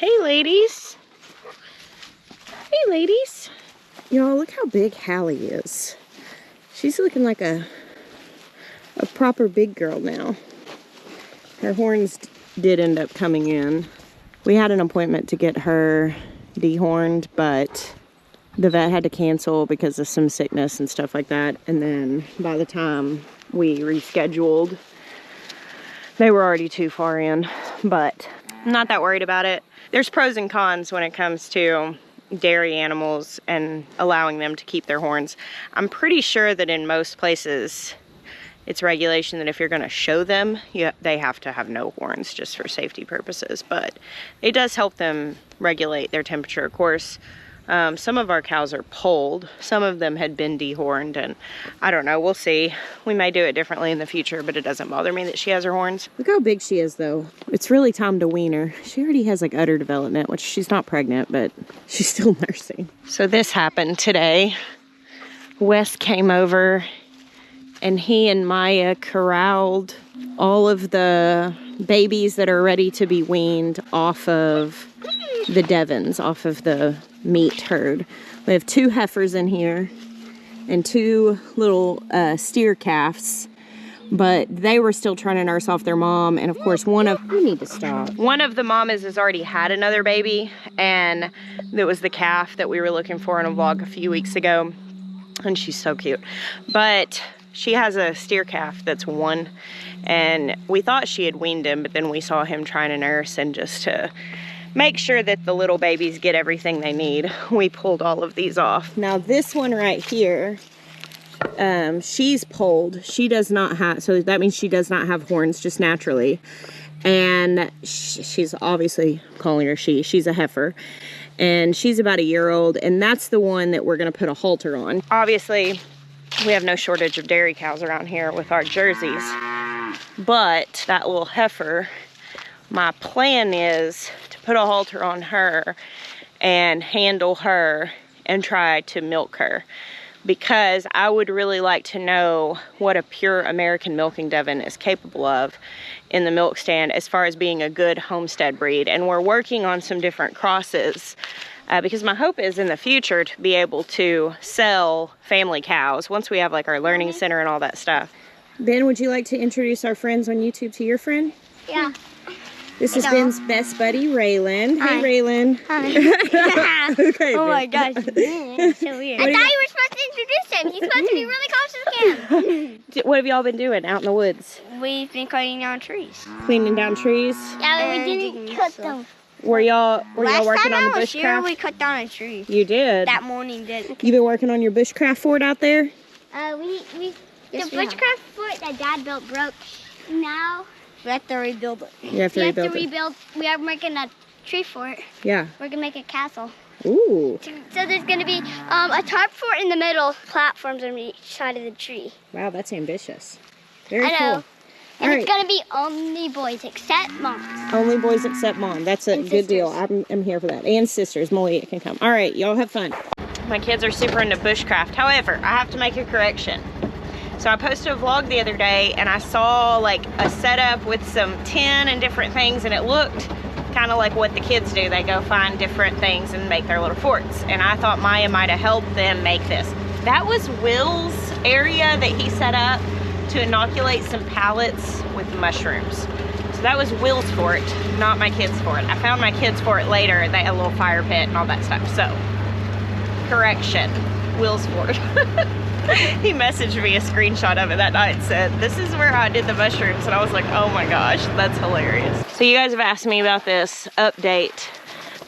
Hey, ladies. Hey, ladies. Y'all, look how big Hallie is. She's looking like a proper big girl now. Her horns did end up coming in. We had an appointment to get her dehorned, but the vet had to cancel because of some sickness and stuff like that. And then by the time we rescheduled, they were already too far in, but I'm not that worried about it. There's pros and cons when it comes to dairy animals and allowing them to keep their horns. I'm pretty sure that in most places it's regulation that if you're going to show them, they have to have no horns just for safety purposes, but it does help them regulate their temperature. Of course, some of our cows are polled. Some of them had been dehorned, and I don't know, we'll see. We may do it differently in the future, but it doesn't bother me that she has her horns. Look how big she is, though. It's really time to wean her. She already has like udder development, which she's not pregnant, but she's still nursing. So this happened today. Wes came over and he and Maya corralled all of the babies that are ready to be weaned off of the Devons, off of the meat herd. We have 2 heifers in here and 2 little steer calves, but they were still trying to nurse off their mom. And of course, you need to stop. One of the mamas has already had another baby, and it was the calf that we were looking for in a vlog a few weeks ago, and she's so cute. But she has a steer calf that's 1, and we thought she had weaned him, but then we saw him trying to nurse, and just to make sure that the little babies get everything they need, we pulled all of these off. Now this one right here, she's polled. She does not have, so that means she does not have horns just naturally. And she's obviously calling her she's a heifer. And she's about 1 year old, and that's the one that we're gonna put a halter on. Obviously, we have no shortage of dairy cows around here with our Jerseys. But that little heifer, my plan is to put a halter on her and handle her and try to milk her, because I would really like to know what a pure American milking Devon is capable of in the milk stand as far as being a good homestead breed. And we're working on some different crosses because my hope is in the future to be able to sell family cows once we have like our learning center and all that stuff. Ben, would you like to introduce our friends on YouTube to your friend? Yeah. This is Ben's best buddy, Raylan. Hi. Hey, Raylan. Hi. Okay, Oh Ben. my gosh. It's so weird. I thought you were supposed to introduce him. He's supposed to be really close to the camera. What have y'all been doing out in the woods? We've been cutting down trees. Cleaning down trees? Yeah, but we didn't cut them. Were y'all working on the Last time I was here, we bushcraft? cut down a tree. You did? That morning did. You been working on your bushcraft fort out there? The bushcraft fort that Dad built broke. Now we have to rebuild it. You have to rebuild it. We are making a tree fort. Yeah. We're gonna make a castle. Ooh. So there's gonna be a tarp fort in the middle, platforms on each side of the tree. Wow, that's ambitious. Very I know. cool. And All it's right. gonna be only boys except moms. Only boys except Mom. That's a And good sisters. deal. I'm here for that. And sisters. Malia can come. All right, y'all have fun. My kids are super into bushcraft. However, I have to make a correction. So I posted a vlog the other day and I saw like a setup with some tin and different things, and it looked kind of like what the kids do. They go find different things and make their little forts. And I thought Maya might have helped them make this. That was Will's area that he set up to inoculate some pallets with mushrooms. So that was Will's fort, not my kids' fort. I found my kids' fort later. They had a little fire pit and all that stuff. So, correction, Will's fort. He messaged me a screenshot of it that night and said, this is where I did the mushrooms. And I was like, oh my gosh, that's hilarious. So you guys have asked me about this update.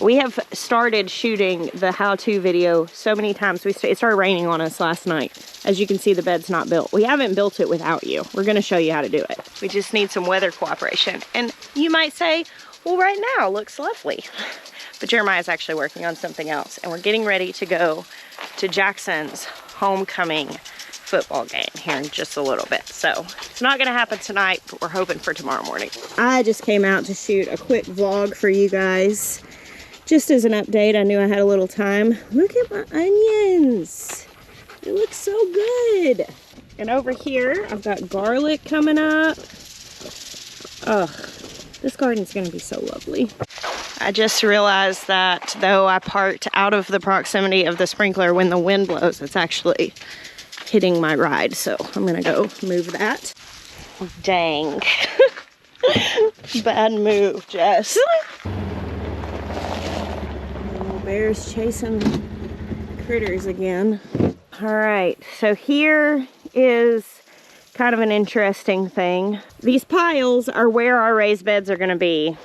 We have started shooting the how-to video so many times. It started raining on us last night. As you can see, the bed's not built. We haven't built it without you. We're gonna show you how to do it. We just need some weather cooperation. And you might say, well, right now looks lovely. But Jeremiah's actually working on something else. And we're getting ready to go to Jackson's homecoming football game here in just a little bit. So it's not gonna happen tonight, but we're hoping for tomorrow morning. I just came out to shoot a quick vlog for you guys. Just as an update, I knew I had a little time. Look at my onions. They look so good. And over here, I've got garlic coming up. Ugh, this garden's gonna be so lovely. I just realized that though I parked out of the proximity of the sprinkler, when the wind blows, it's actually hitting my ride. So I'm gonna go move that. Dang. Bad move, Jess. Little bear's chasing critters again. All right, so here is kind of an interesting thing. These piles are where our raised beds are gonna be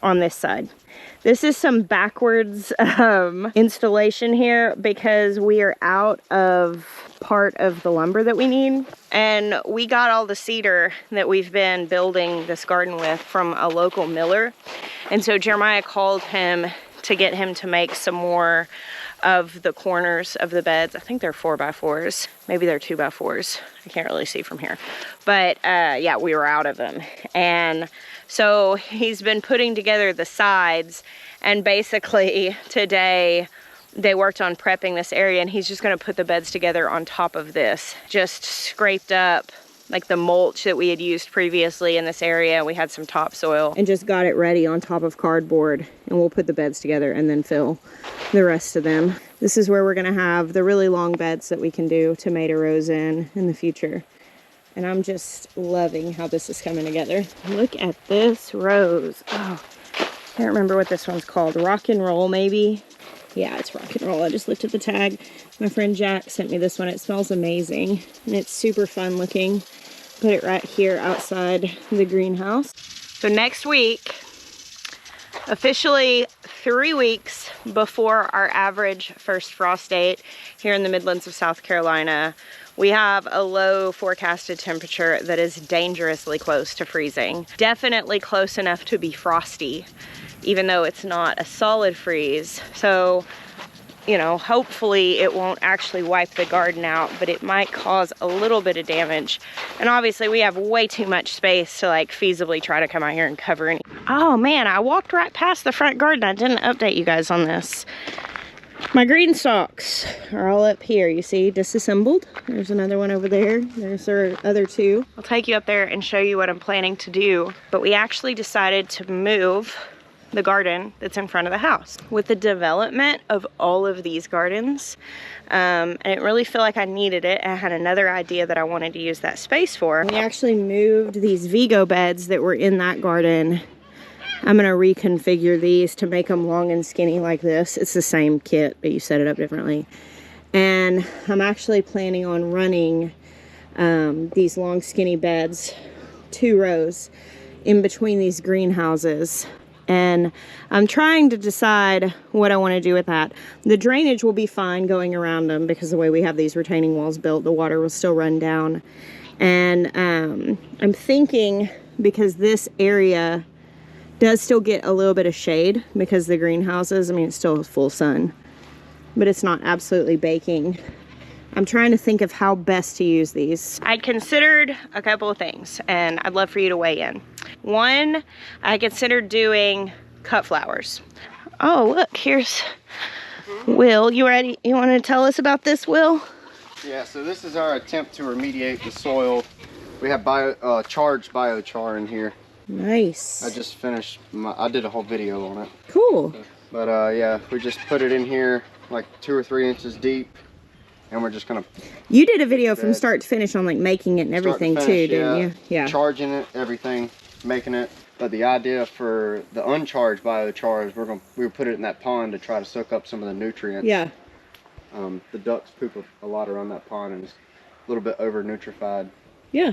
on this side. This is some backwards installation here because we are out of part of the lumber that we need. And we got all the cedar that we've been building this garden with from a local miller. And so Jeremiah called him to get him to make some more of the corners of the beds. I think they're 4x4s. Maybe they're 2x4s. I can't really see from here. But yeah, we were out of them. And so he's been putting together the sides, and basically today they worked on prepping this area, and he's just gonna put the beds together on top of this. Just scraped up like the mulch that we had used previously in this area. We had some topsoil and just got it ready on top of cardboard, and we'll put the beds together and then fill the rest of them. This is where we're gonna have the really long beds that we can do tomato rows in the future. And I'm just loving how this is coming together. Look at this rose. Oh, can't remember what this one's called. Rock and roll, maybe? Yeah, it's rock and roll. I just looked at the tag. My friend Jack sent me this one. It smells amazing, and it's super fun looking. Put it right here outside the greenhouse. So next week, officially 3 weeks before our average first frost date here in the Midlands of South Carolina, we have a low forecasted temperature that is dangerously close to freezing. Definitely close enough to be frosty, even though it's not a solid freeze. So, you know, hopefully it won't actually wipe the garden out, but it might cause a little bit of damage. And obviously we have way too much space to like feasibly try to come out here and cover any. Oh man, I walked right past the front garden. I didn't update you guys on this. My green stalks are all up here, you see, disassembled. There's another one over there. There's our other two. I'll take you up there and show you what I'm planning to do. But we actually decided to move the garden that's in front of the house. With the development of all of these gardens, I didn't really feel like I needed it. I had another idea that I wanted to use that space for. We actually moved these Vigo beds that were in that garden. I'm gonna reconfigure these to make them long and skinny like this. It's the same kit, but you set it up differently. And I'm actually planning on running these long skinny beds, 2 rows, in between these greenhouses. And I'm trying to decide what I want to do with that. The drainage will be fine going around them because the way we have these retaining walls built, the water will still run down. And I'm thinking, because this area does still get a little bit of shade because the greenhouses, I mean, it's still full sun, but it's not absolutely baking. I'm trying to think of how best to use these. I considered a couple of things, and I'd love for you to weigh in. One, I considered doing cut flowers. Oh, look, here's Will. You ready? You want to tell us about this, Will? Yeah, so this is our attempt to remediate the soil. We have charged biochar in here. Nice. I just finished I did a whole video on it. Cool. But yeah, we just put it in here like 2 or 3 inches deep, and we're just gonna. You did a video from start to finish on like making it and everything too, didn't you? Yeah. Charging it, everything, making it. But the idea for the uncharged biochar is we put it in that pond to try to soak up some of the nutrients. Yeah. The ducks poop a lot around that pond, and it's a little bit over nutrified. Yeah.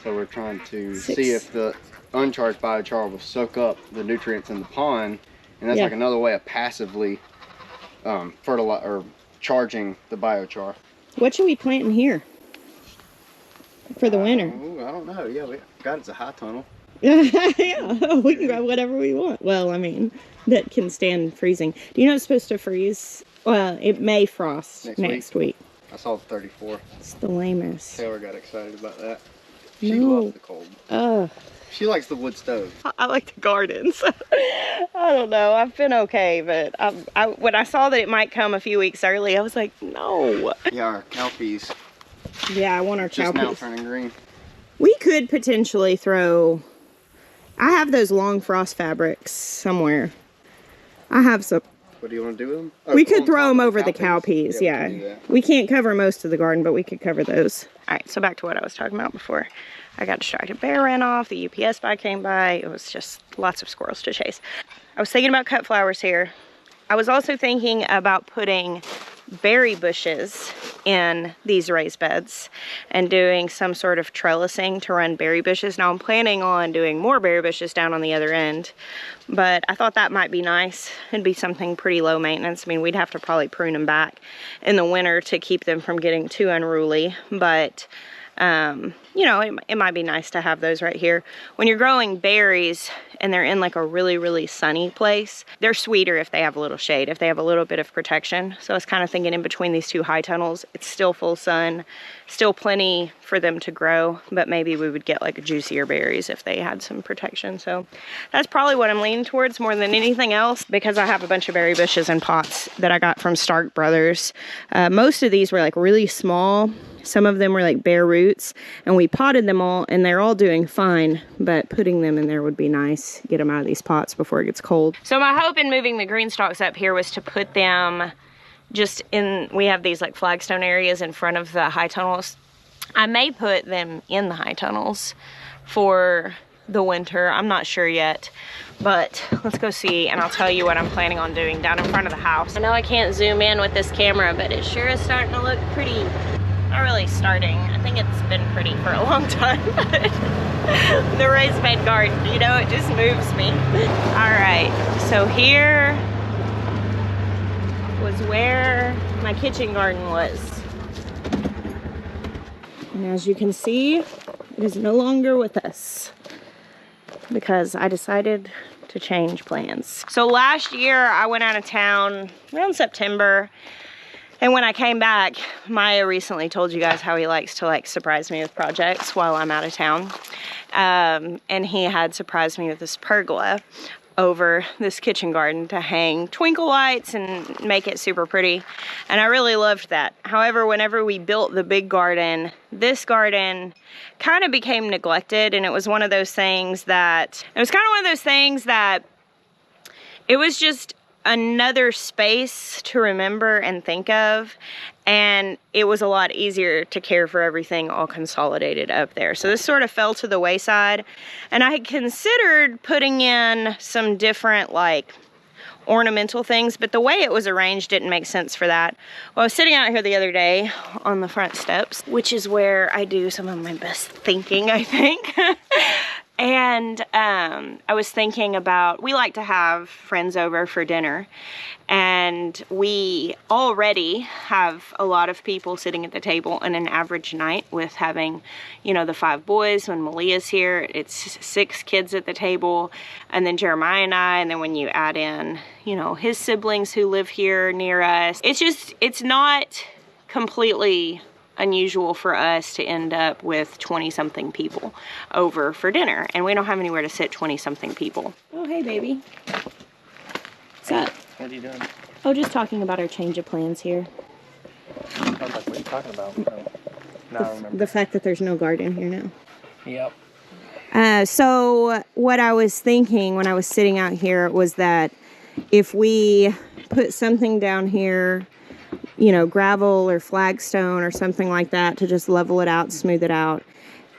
So we're trying to see if the uncharged biochar will soak up the nutrients in the pond, and that's like another way of passively charging the biochar. What should we plant in here for the winter? I don't know. Yeah, it's a high tunnel. Yeah, we can grow whatever we want. Well, I mean, that can stand freezing. Do you know it's supposed to freeze? Well, it may frost next week. I saw the 34. It's the lamest. Taylor got excited about that. She loves the cold. She likes the wood stove. I like the gardens. I don't know. I've been okay, but when I saw that it might come a few weeks early, I was like, no. Yeah, our cowpeas. Yeah, I want our just cowpeas. Now turning green. We could potentially throw. I have those long frost fabrics somewhere. I have some. What do you want to do with them? Oh, We could on throw top them of over the cow peas, we yeah. can do that. We can't cover most of the garden, but we could cover those. All right, so back to what I was talking about before. I got distracted. Bear ran off, the UPS guy came by. It was just lots of squirrels to chase. I was thinking about cut flowers here. I was also thinking about putting berry bushes in these raised beds and doing some sort of trellising to run berry bushes. Now I'm planning on doing more berry bushes down on the other end, but I thought that might be nice. It'd be something pretty low maintenance. I mean, we'd have to probably prune them back in the winter to keep them from getting too unruly, but you know, it might be nice to have those right here. When you're growing berries and they're in like a really, really sunny place, they're sweeter if they have a little shade, if they have a little bit of protection. So I was kind of thinking in between these two high tunnels, it's still full sun, still plenty for them to grow, but maybe we would get like juicier berries if they had some protection. So that's probably what I'm leaning towards more than anything else, because I have a bunch of berry bushes in pots that I got from Stark Brothers. Most of these were like really small. Some of them were like bare roots, and we potted them all and they're all doing fine, but putting them in there would be nice. Get them out of these pots before it gets cold. So my hope in moving the green stalks up here was to put them just in, we have these like flagstone areas in front of the high tunnels. I may put them in the high tunnels for the winter. I'm not sure yet, but let's go see and I'll tell you what I'm planning on doing down in front of the house. I know I can't zoom in with this camera, but it sure is starting to look pretty. Not really starting. I think it's been pretty for a long time, but the raised bed garden, you know, it just moves me. All right, so here was where my kitchen garden was. And as you can see, it is no longer with us because I decided to change plans. So last year I went out of town around September. And when I came back, Maya recently told you guys how he likes to like surprise me with projects while I'm out of town. And he had surprised me with this pergola over this kitchen garden to hang twinkle lights and make it super pretty. And I really loved that. However, whenever we built the big garden, this garden kind of became neglected. And it was one of those things that, it was just another space to remember and think of, and it was a lot easier to care for everything all consolidated up there. So this sort of fell to the wayside, and I had considered putting in some different like ornamental things, but the way it was arranged didn't make sense for that. Well, I was sitting out here the other day on the front steps, which is where I do some of my best thinking, I think. And I was thinking about, we like to have friends over for dinner, and we already have a lot of people sitting at the table on an average night with having, you know, the 5 boys. When Malia's here, it's 6 kids at the table, and then Jeremiah and I, and then when you add in, you know, his siblings who live here near us, it's not completely unusual for us to end up with 20-something people over for dinner, and we don't have anywhere to sit 20-something people. Oh, hey, baby. What's up? What are you doing? Oh, just talking about our change of plans here. I was like, what are you talking about? Oh, now I remember. The fact that there's no garden here now. Yep. So what I was thinking when I was sitting out here was that if we put something down here, you know, gravel or flagstone or something like that to just level it out, smooth it out,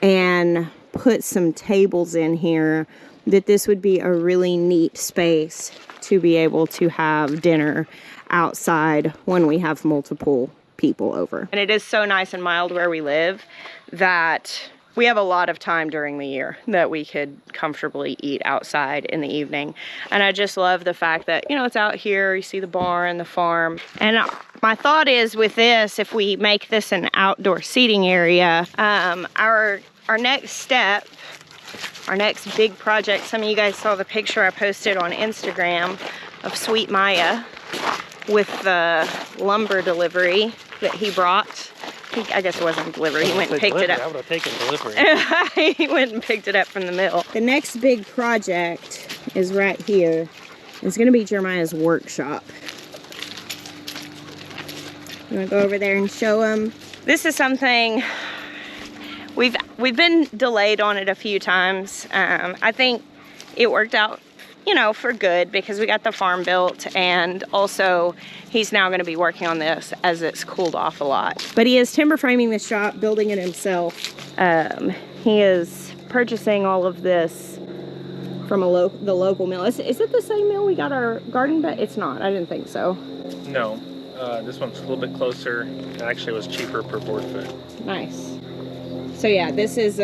and put some tables in here, that this would be a really neat space to be able to have dinner outside when we have multiple people over. And it is so nice and mild where we live that we have a lot of time during the year that we could comfortably eat outside in the evening. And I just love the fact that, you know, it's out here, you see the barn, the farm. And my thought is with this, if we make this an outdoor seating area, our next step, our next big project, some of you guys saw the picture I posted on Instagram of Sweet Maya with the lumber delivery that he brought. I guess it wasn't delivery. He went and picked it up. I would have taken delivery. He went and picked it up from the mill. The next big project is right here. It's going to be Jeremiah's workshop. You want to go over there and show him? This is something we've been delayed on it a few times. I think it worked out you know, for good, because we got the farm built, and also he's now going to be working on this as it's cooled off a lot. But he is timber framing the shop, building it himself. He is purchasing all of this from the local mill. Is it the same mill we got our garden bed? It's not. I didn't think so. No, this one's a little bit closer. It actually was cheaper per board foot. Nice. So yeah, this is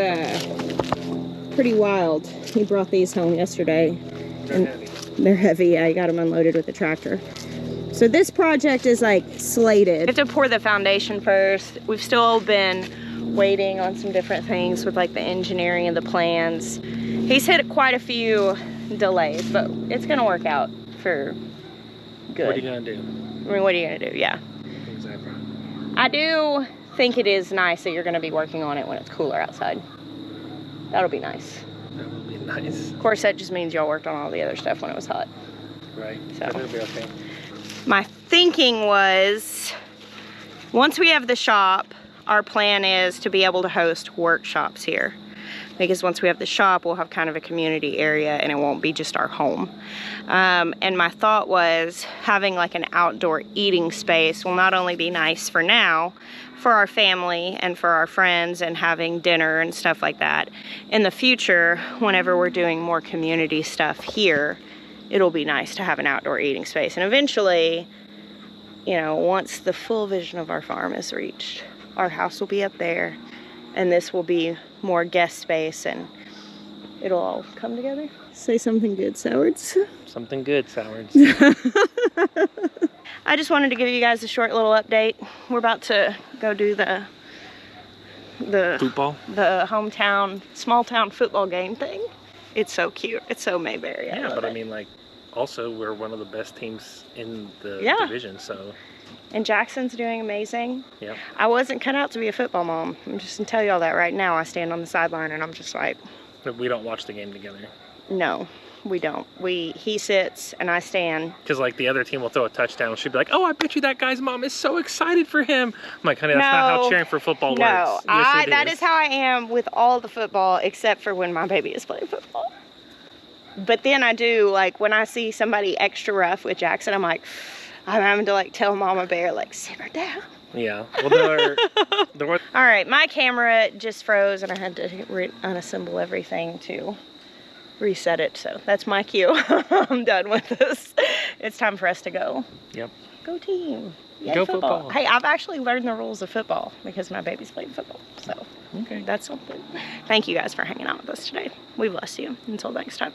pretty wild. He brought these home yesterday. They're heavy. They're heavy. I got them unloaded with the tractor. So this project is like slated. We have to pour the foundation first. We've still been waiting on some different things with like the engineering and the plans. He's hit quite a few delays, but it's gonna work out for good. What are you gonna do? I mean, what are you gonna do? Yeah. Exactly. I do think it is nice that you're gonna be working on it when it's cooler outside. That'll be nice. That would be nice. Of course, that just means y'all worked on all the other stuff when it was hot. Right. So. But it'll be okay. My thinking was, once we have the shop, our plan is to be able to host workshops here. Because once we have the shop, we'll have kind of a community area and it won't be just our home. And my thought was having like an outdoor eating space will not only be nice for now, for our family and for our friends and having dinner and stuff like that. In the future, whenever we're doing more community stuff here, it'll be nice to have an outdoor eating space. And eventually, you know, once the full vision of our farm is reached, our house will be up there and this will be more guest space and it'll all come together. Say something good, Sowards. Something good, Sowards. I just wanted to give you guys a short little update. We're about to go do the Football? The hometown, small town football game thing. It's so cute. It's so Mayberry. Yeah, but I mean, like, also we're one of the best teams in the division, so. And Jackson's doing amazing. Yeah. I wasn't cut out to be a football mom. I'm just gonna tell you all that right now. I stand on the sideline and I'm just like. But we don't watch the game together. No, we don't. He sits and I stand. Because like the other team will throw a touchdown. She'd be like, "Oh, I bet you that guy's mom is so excited for him." I'm like, "Honey, that's not how cheering for football works." No, Yes, that is how I am with all the football except for when my baby is playing football. But then I do, like, when I see somebody extra rough with Jackson, I'm like, I'm having to like tell Mama Bear, like, simmer down. Yeah. Well, all right, my camera just froze and I had to unassemble everything to reset it. So that's my cue. I'm done with this. It's time for us to go. Yep. Go team. Yay, Go football. Hey, I've actually learned the rules of football because my baby's playing football. So okay. That's something. Thank you guys for hanging out with us today. We bless you. Until next time.